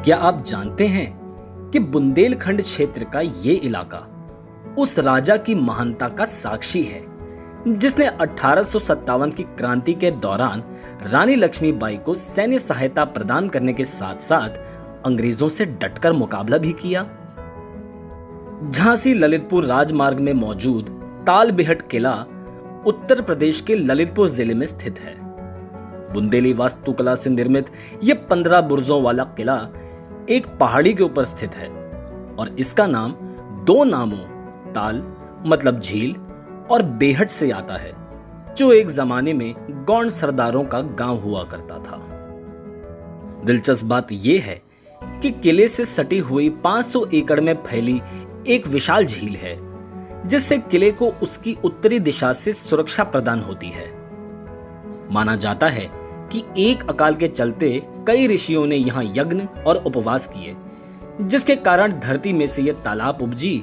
क्या आप जानते हैं कि बुंदेलखंड क्षेत्र का ये इलाका उस राजा की महानता का साक्षी है जिसने 1857 की क्रांति के दौरान रानी लक्ष्मीबाई को सैन्य सहायता प्रदान करने के साथ साथ अंग्रेजों से डटकर मुकाबला भी किया। झांसी ललितपुर राजमार्ग में मौजूद तालबेहट किला उत्तर प्रदेश के ललितपुर जिले में स्थित है। बुंदेली वास्तुकला से निर्मित यह 15 बुर्जों वाला किला एक पहाड़ी के ऊपर स्थित है और इसका नाम दो नामों ताल मतलब झील और बेहट से आता है, जो एक जमाने में गौंड सरदारों का गांव हुआ करता था। दिलचस्प बात यह है कि किले से सटी हुई 500 एकड़ में फैली एक विशाल झील है, जिससे किले को उसकी उत्तरी दिशा से सुरक्षा प्रदान होती है। माना जाता है कि एक अकाल के चलते कई ऋषियों ने यहाँ यज्ञ और उपवास किए, जिसके कारण धरती में से यह तालाब उपजी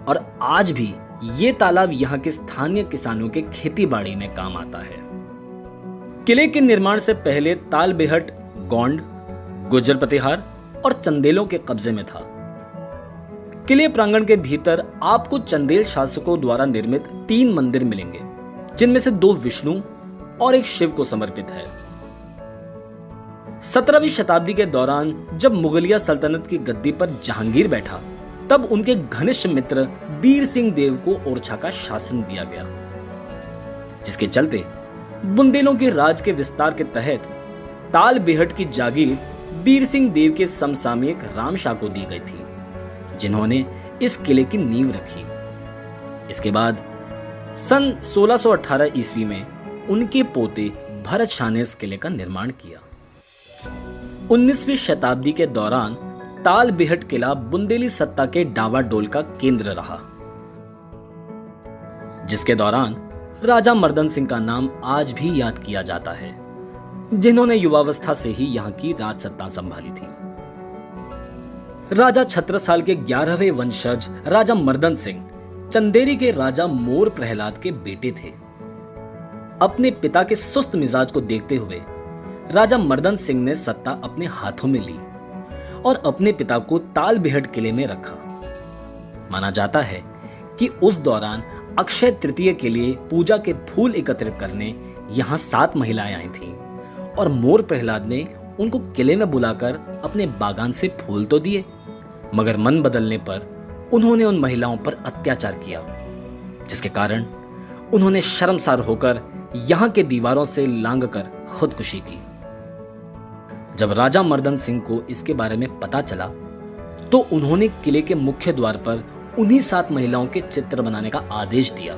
और आज भी ये तालाब यहाँ के स्थानीय किसानों के खेती बाड़ी में काम आता है। किले के निर्माण से पहले तालबेहट गौंड, गुर्जर प्रतिहार और चंदेलों के कब्जे में था। किले प्रांगण के भीतर आपको चंदेल शासकों द्वारा निर्मित 3 मंदिर मिलेंगे, जिनमें से 2 विष्णु और एक शिव को समर्पित है। 17वीं शताब्दी के दौरान जब मुगलिया सल्तनत की गद्दी पर जहांगीर बैठा, तब उनके घनिष्ठ मित्र बीर सिंह देव को ओरछा का शासन दिया गया, जिसके चलते बुंदेलों के राज के विस्तार के तहत तालबेहट की जागीर बीर सिंह देव के समसामयिक रामशाह को दी गई थी, जिन्होंने इस किले की नींव रखी। इसके बाद सन 1618 ईस्वी में उनके पोते भरत शाह ने इस किले का निर्माण किया। 19वीं शताब्दी के दौरान तालबेहट किला बुंदेली सत्ता के डावाडोल का केंद्र रहा, जिसके दौरान राजा मर्दन सिंह का नाम आज भी याद किया जाता है, जिन्होंने युवावस्था से ही यहाँ की राज सत्ता संभाली थी। राजा छत्रसाल के 11वें वंशज राजा मर्दन सिंह चंदेरी के राजा मोर प्रहलाद के बेटे थे। अपने पिता के सुस्त मिजाज को देखते हुए राजा मर्दन सिंह ने सत्ता अपने हाथों में ली और अपने पिता को तालबेहट किले में रखा। माना जाता है कि उस दौरान अक्षय तृतीया के लिए पूजा के फूल एकत्रित करने यहाँ 7 महिलाएं आई थीं और मोर प्रहलाद ने उनको किले में बुलाकर अपने बागान से फूल तो दिए, मगर मन बदलने पर उन्होंने उन महिलाओं पर अत्याचार किया, जिसके कारण उन्होंने शर्मसार होकर यहाँ के दीवारों से लांघकर खुदकुशी की। जब राजा मर्दन सिंह को इसके बारे में पता चला, तो उन्होंने किले के मुख्य द्वार पर उन्हीं 7 महिलाओं के चित्र बनाने का आदेश दिया।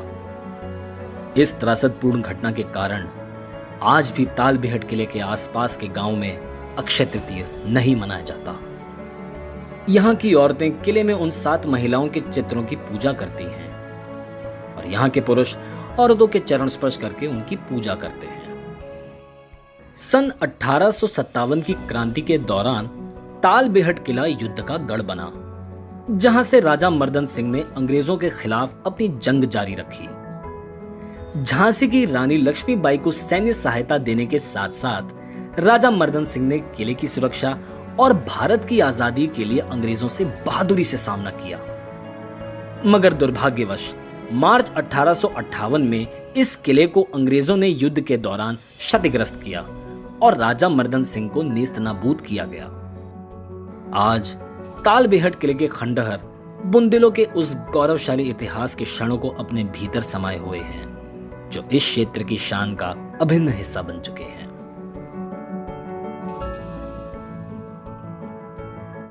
इस त्रासदपूर्ण घटना के कारण आज भी तालबेहट किले के आसपास के गांव में अक्षय तृतीया नहीं मनाया जाता। यहाँ की औरतें किले में उन 7 महिलाओं के चित्रों की पूजा करती हैं और यहाँ के पुरुष औरतों के चरण स्पर्श करके उनकी पूजा करते हैं। सन 1857 की क्रांति के दौरान तालबेहट किला युद्ध का गढ़ बना, जहां से राजा मर्दन सिंह ने अंग्रेजों के खिलाफ अपनी जंग जारी रखी। झांसी की रानी लक्ष्मीबाई को सैन्य सहायता देने के साथ साथ राजा मर्दन सिंह ने किले की सुरक्षा और भारत की आजादी के लिए अंग्रेजों से बहादुरी से सामना किया। मगर दुर्भाग्यवश मार्च 1858 में इस किले को अंग्रेजों ने युद्ध के दौरान क्षतिग्रस्त किया और राजा मर्दन सिंह को नेस्तनाबूद किया गया। आज तालबेहट किले के खंडहर बुंदेलों के उस गौरवशाली इतिहास के क्षणों को अपने भीतर समाये हुए हैं, जो इस क्षेत्र की शान का अभिन्न हिस्सा बन चुके हैं।